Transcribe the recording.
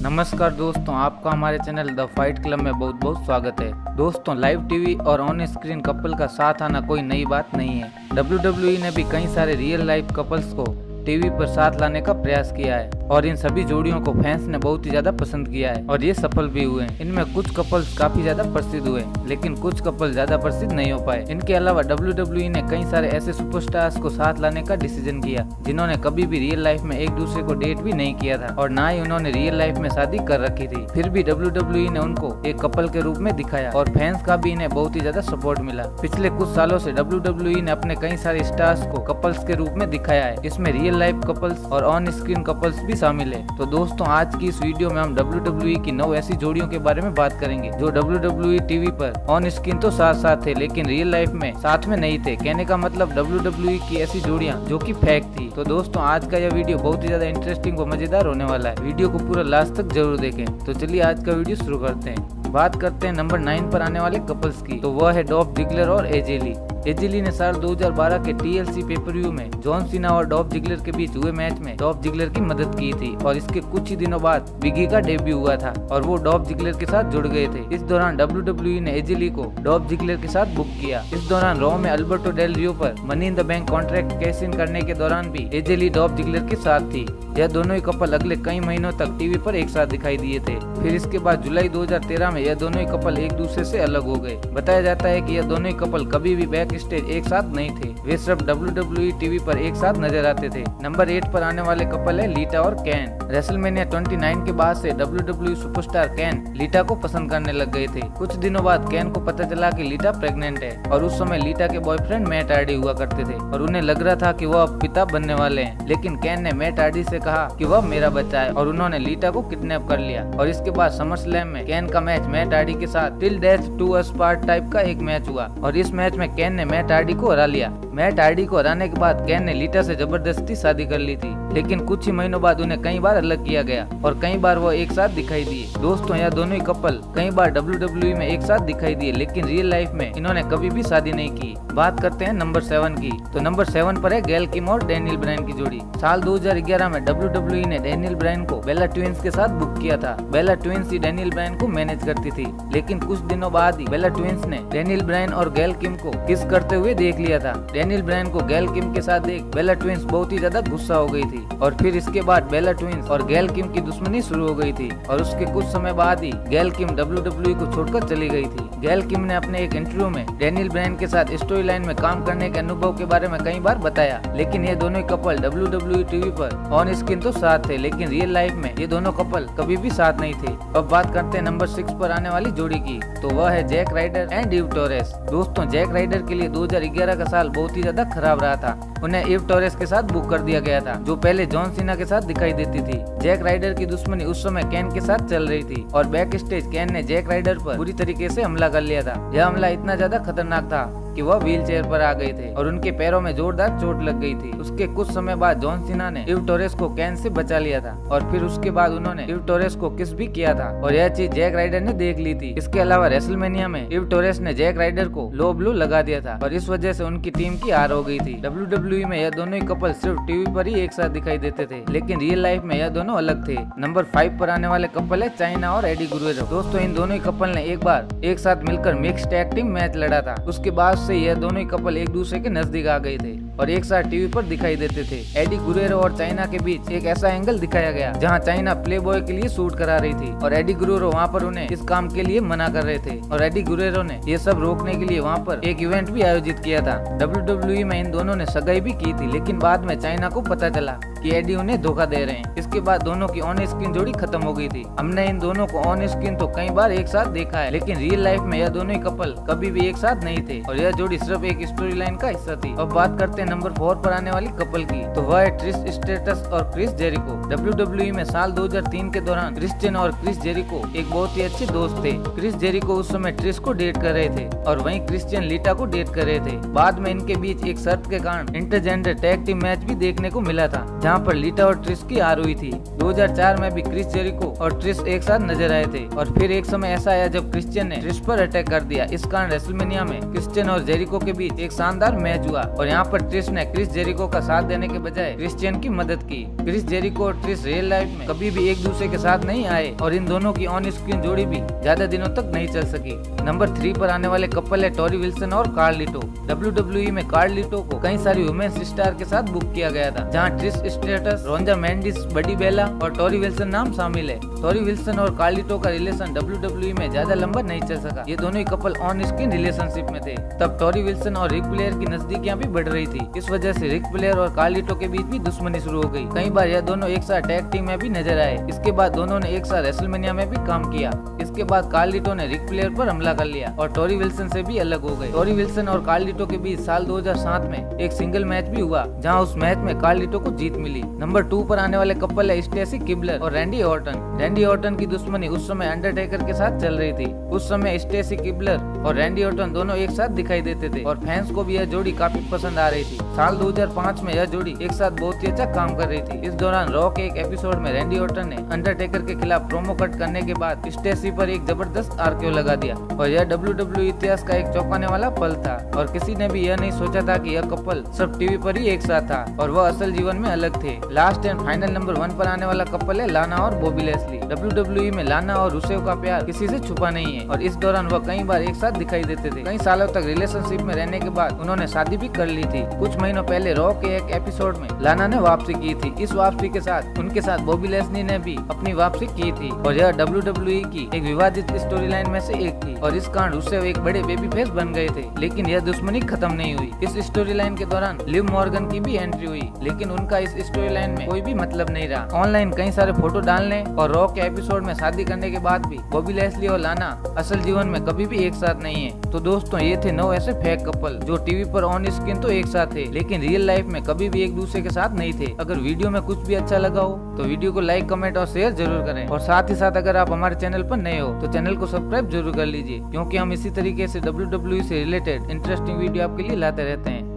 नमस्कार दोस्तों, आपका हमारे चैनल द फाइट क्लब में बहुत बहुत स्वागत है। दोस्तों, लाइव टीवी और ऑन स्क्रीन कपल का साथ आना कोई नई बात नहीं है। WWE ने भी कई सारे रियल लाइफ कपल्स को टीवी पर साथ लाने का प्रयास किया है और इन सभी जोड़ियों को फैंस ने बहुत ही ज्यादा पसंद किया है और ये सफल भी हुए। इनमें कुछ कपल्स काफी ज्यादा प्रसिद्ध हुए, लेकिन कुछ कपल ज्यादा प्रसिद्ध नहीं हो पाए। इनके अलावा WWE ने कई सारे ऐसे सुपरस्टार्स को साथ लाने का डिसीजन किया जिन्होंने कभी भी रियल लाइफ में एक दूसरे को डेट भी नहीं किया था और ना ही उन्होंने रियल लाइफ में शादी कर रखी थी। फिर भी WWE ने उनको एक कपल के रूप में दिखाया और फैंस का भी इन्हें बहुत ही ज्यादा सपोर्ट मिला। पिछले कुछ सालों से WWE ने अपने कई सारे स्टार्स को कपल्स के रूप में दिखाया है। इसमें रियल लाइफ कपल्स और ऑन स्क्रीन कपल्स भी शामिल है। तो दोस्तों, आज की इस वीडियो में हम WWE की 9 ऐसी जोड़ियों के बारे में बात करेंगे जो WWE टीवी पर ऑन स्क्रीन तो साथ साथ थे लेकिन रियल लाइफ में साथ में नहीं थे। कहने का मतलब WWE की ऐसी जोड़ियां जो कि फेक थी। तो दोस्तों, आज का यह वीडियो बहुत ही ज्यादा इंटरेस्टिंग व मजेदार होने वाला है। वीडियो को पूरा लास्ट तक जरूर देखें। तो चलिए आज का वीडियो शुरू करते हैं। बात करते हैं नंबर 9 पर आने वाले कपल्स की, तो वह है डॉल्फ जिगलर और एजेली। एजेली ने साल 2012 के TLC पेपर-व्यू में जॉन सीना और डॉल्फ जिगलर के बीच हुए मैच में डॉल्फ जिगलर की मदद की थी और इसके कुछ ही दिनों बाद बिगी का डेब्यू हुआ था और वो डॉल्फ जिगलर के साथ जुड़ गए थे। इस दौरान WWE ने एजेली को डॉल्फ जिगलर के साथ बुक किया। इस दौरान रॉ में अल्बर्टो डेल रियो पर money in the bank contract cash in करने के दौरान भी एजेली डॉल्फ जिगलर के साथ थी। यह दोनों ही कपल अगले कई महीनों तक टीवी पर एक साथ दिखाई दिए थे। फिर इसके बाद जुलाई 2013 में यह दोनों ही कपल एक दूसरे से अलग हो गए। बताया जाता है कि यह दोनों ही कपल कभी भी बैक स्टेज एक साथ नहीं थे, वे सिर्फ WWE टीवी पर एक साथ नजर आते थे। नंबर 8 पर आने वाले कपल है लीटा और कैन। रेसलमेनिया 29 के बाद से WWE सुपरस्टार कैन लीटा को पसंद करने लग गए थे। कुछ दिनों बाद कैन को पता चला कि लीटा प्रेग्नेंट है और उस समय लीटा के बॉयफ्रेंड मैट हार्डी हुआ करते थे और उन्हें लग रहा था कि वह अब पिता बनने वाले हैं। लेकिन कैन ने मैट हार्डी से कहा कि वह मेरा बच्चा है और उन्होंने लीटा को किडनैप कर लिया। और इसके बाद समर स्लैम में कैन का मैच मैट हार्डी के साथ till death do us part type का एक मैच हुआ और इस मैच में कैन ने मैट हार्डी को हरा लिया। मैट हार्डी को हराने के बाद कैन ने लीटा से जबरदस्ती शादी कर ली थी, लेकिन कुछ ही महीनों बाद उन्हें कई बार अलग किया गया और कई बार वो एक साथ दिखाई दिए। दोस्तों, यह दोनों ही कपल कई बार WWE में एक साथ दिखाई दिए, लेकिन रियल लाइफ में इन्होंने कभी भी शादी नहीं की। बात करते हैं नंबर 7 की, तो नंबर 7 पर है गैल किम और डैनियल ब्रायन की जोड़ी। साल 2011 में WWE ने डैनियल ब्रायन को बेला ट्विंस के साथ बुक किया था। बेला ट्विंस ही डैनियल ब्रायन को मैनेज करती थी, लेकिन कुछ दिनों बाद ही बेला ट्विंस ने डैनियल ब्रायन और गैल किम को किस करते हुए देख लिया था। डैनियल ब्रायन को गैल किम के साथ देख बेला ट्विंस बहुत ही ज्यादा गुस्सा हो गई थी और फिर इसके बाद बेला ट्विंस और गैल किम की दुश्मनी शुरू हो गई थी और उसके कुछ समय बाद ही गैल किम WWE को छोड़कर चली गई थी। गैल किम ने अपने एक इंटरव्यू में डैनियल ब्रायन के साथ स्टोरी लाइन में काम करने के अनुभव के बारे में कई बार बताया, लेकिन ये दोनों कपल WWE टीवी पर ऑन स्क्रीन तो साथ थे, लेकिन रियल लाइफ में ये दोनों कपल कभी भी साथ नहीं थे। अब बात करते हैं नंबर 6 पर आने वाली जोड़ी की, तो वह है जैक राइडर एंड इव टोरेस। दोस्तों, जैक राइडर के लिए 2011 का साल बहुत ही ज्यादा खराब रहा था। उन्हें इव टोरेस के साथ बुक कर दिया गया था, जो पहले जॉन सीना के साथ दिखाई देती थी। जैक राइडर की दुश्मनी उस समय कैन के साथ चल रही थी और बैक स्टेज कैन ने जैक राइडर पर बुरी तरीके से हमला कर लिया था। यह हमला इतना ज्यादा खतरनाक था कि वह व्हील चेयर पर आ गए थे और उनके पैरों में जोरदार चोट लग गई थी। उसके कुछ समय बाद जॉन सीना ने इव टोरेस को कैन से बचा लिया था और फिर उसके बाद उन्होंने इव टोरेस को किस भी किया था और यह चीज जैक राइडर ने देख ली थी। इसके अलावा रेसलमेनिया में इव टोरेस ने जैक राइडर को लो ब्लो लगा दिया था और इस वजह से उनकी टीम की हार हो गई थी। WWE में यह दोनों ही कपल सिर्फ टीवी पर ही एक साथ दिखाई देते थे, लेकिन रियल लाइफ में यह दोनों अलग थे। नंबर 5 पर आने वाले कपल है चाइना और एडी गुरेरो। दोस्तों, इन दोनों ही कपल ने एक बार एक साथ मिलकर मिक्स टैग टीम मैच लड़ा था। उसके बाद से यह दोनों ही कपल एक दूसरे के नजदीक आ गए थे और एक साथ टीवी पर दिखाई देते थे। एडी गुरेरो और चाइना के बीच एक ऐसा एंगल दिखाया गया जहां चाइना प्ले बॉय के लिए शूट करा रही थी और एडी गुरेरो वहां पर उन्हें इस काम के लिए मना कर रहे थे और एडी गुरेरो ने ये सब रोकने के लिए वहां पर एक इवेंट भी आयोजित किया था। WWE में इन दोनों ने सगाई भी की थी, लेकिन बाद में चाइना को पता चला कि एडी उन्हें धोखा दे रहे हैं। इसके बाद दोनों की ऑन स्क्रीन जोड़ी खत्म हो गई थी। हमने इन दोनों को ऑन स्क्रीन तो कई बार एक साथ देखा है, लेकिन रियल लाइफ में यह दोनों ही कपल कभी भी एक साथ नहीं थे और यह जोड़ी सिर्फ एक स्टोरी लाइन का हिस्सा थी। अब बात करते हैं नंबर 4 पर आने वाली कपल की, तो वह है ट्रिश स्ट्रेटस और क्रिस जेरिको। WWE में साल 2003 के दौरान क्रिश्चियन और क्रिस जेरिको एक बहुत ही अच्छे दोस्त थे। क्रिस जेरिको उस समय ट्रिश को डेट कर रहे थे और वहीं क्रिश्चियन लीटा को डेट कर रहे थे। बाद में इनके बीच एक शर्त के कारण इंटरजेंडर टैग टीम मैच भी देखने को मिला था, जहां पर लीटा और ट्रिश की हार हुई थी। 2004 में भी क्रिस जेरिको और ट्रिश एक साथ नजर आए थे और फिर एक समय ऐसा आया जब क्रिश्चियन ने ट्रिश पर अटैक कर दिया। इस कारण रेसलमेनिया में क्रिश्चियन और जेरिको के बीच एक शानदार मैच हुआ और यहाँ पर ट्रिश ने क्रिस जेरिको का साथ देने के बजाय क्रिश्चियन की मदद की। क्रिस जेरिको और ट्रिश रियल लाइफ में कभी भी एक दूसरे के साथ नहीं आए और इन दोनों की ऑन स्क्रीन जोड़ी भी ज्यादा दिनों तक नहीं चल सकी। नंबर 3 पर आने वाले कपल है टोरी विल्सन और कार्लिटो। WWE में कार्लिटो को कई सारी वुमेन्स स्टार के साथ बुक किया गया था, जहाँ ट्रिश स्ट्रेटस, रोंजा मेंडिस, बडी बेला और टोरी विल्सन नाम शामिल है। टोरी विल्सन और कार्लिटो का रिलेशन WWE में ज्यादा लंबा नहीं चल सका। ये दोनों ही कपल ऑन स्क्रीन रिलेशनशिप में थे। तब टोरी विल्सन और रिक फ्लेयर की नजदीकियां भी बढ़ रही थी। इस वजह से रिक फ्लेयर और कार्लिटो के बीच भी दुश्मनी शुरू हो गई। कई बार यह दोनों एक साथ टैग टीम में भी नजर आए। इसके बाद दोनों ने एक साथ रेसलमेनिया में भी काम किया। इसके बाद कार्लिटो ने रिक फ्लेयर पर हमला कर लिया और टोरी विल्सन से भी अलग हो गए। टोरी विल्सन और कार्लिटो के बीच साल 2007 में एक सिंगल मैच भी हुआ, जहां उस मैच में कार्लिटो को जीत मिली। नंबर 2 पर आने वाले कपल है स्टेसी किबलर और रैंडी ऑर्टन। रैंडी ऑर्टन की दुश्मनी उस समय अंडरटेकर के साथ चल रही थी। उस समय स्टेसी किबलर और रैंडी ऑर्टन दोनों एक साथ दिखाई देते थे और फैंस को भी यह जोड़ी काफी पसंद आ रही थी। साल 2005 में यह जोड़ी एक साथ बहुत ही अच्छा काम कर रही थी। इस दौरान रॉ के एक एपिसोड में रैंडी ऑर्टन ने अंडरटेकर के खिलाफ प्रोमो कट करने के बाद स्टेसी पर एक जबरदस्त आरकेओ लगा दिया और यह WWE इतिहास का एक चौंकाने वाला पल था और किसी ने भी यह नहीं सोचा था कि यह कपल सब टीवी पर ही एक साथ था और वह असल जीवन में अलग थे। लास्ट एंड फाइनल नंबर 1 पर आने वाला कपल है लाना और बॉबी लेस्ली। WWE में लाना और रुसेव का प्यार किसी से छुपा नहीं है और इस दौरान वह कई बार एक साथ दिखाई देते थे। कई सालों तक रिलेशनशिप में रहने के बाद उन्होंने शादी भी कर ली थी। कुछ महीनों पहले रॉ के एक एपिसोड में लाना ने वापसी की थी। इस वापसी के साथ उनके साथ बॉबी लेस्ली ने भी अपनी वापसी की थी और यह WWE की एक विवादित स्टोरी लाइन में से एक थी और इस कारण रुसेव एक बड़े बेबी फेस बन गए थे। लेकिन यह दुश्मनी खत्म नहीं हुई। इस स्टोरी लाइन के दौरान लिव मॉर्गन की भी एंट्री हुई, लेकिन उनका इस स्टोरी लाइन में कोई भी मतलब नहीं रहा। ऑनलाइन कई सारे फोटो डालने और रॉ के एपिसोड में शादी करने के बाद भी बॉबी लेस्ली और लाना असल जीवन में कभी भी एक साथ नहीं है। तो दोस्तों, ये थे 9 ऐसे फेक कपल जो टीवी पर ऑन स्क्रीन तो एक साथ थे, लेकिन रियल लाइफ में कभी भी एक दूसरे के साथ नहीं थे। अगर वीडियो में कुछ भी अच्छा लगा हो तो वीडियो को लाइक, कमेंट और शेयर जरूर करें और साथ ही साथ अगर आप हमारे चैनल पर नए हो तो चैनल को सब्सक्राइब जरूर कर लीजिए, क्योंकि हम इसी तरीके से WWE से रिलेटेड इंटरेस्टिंग वीडियो आपके लिए लाते रहते हैं।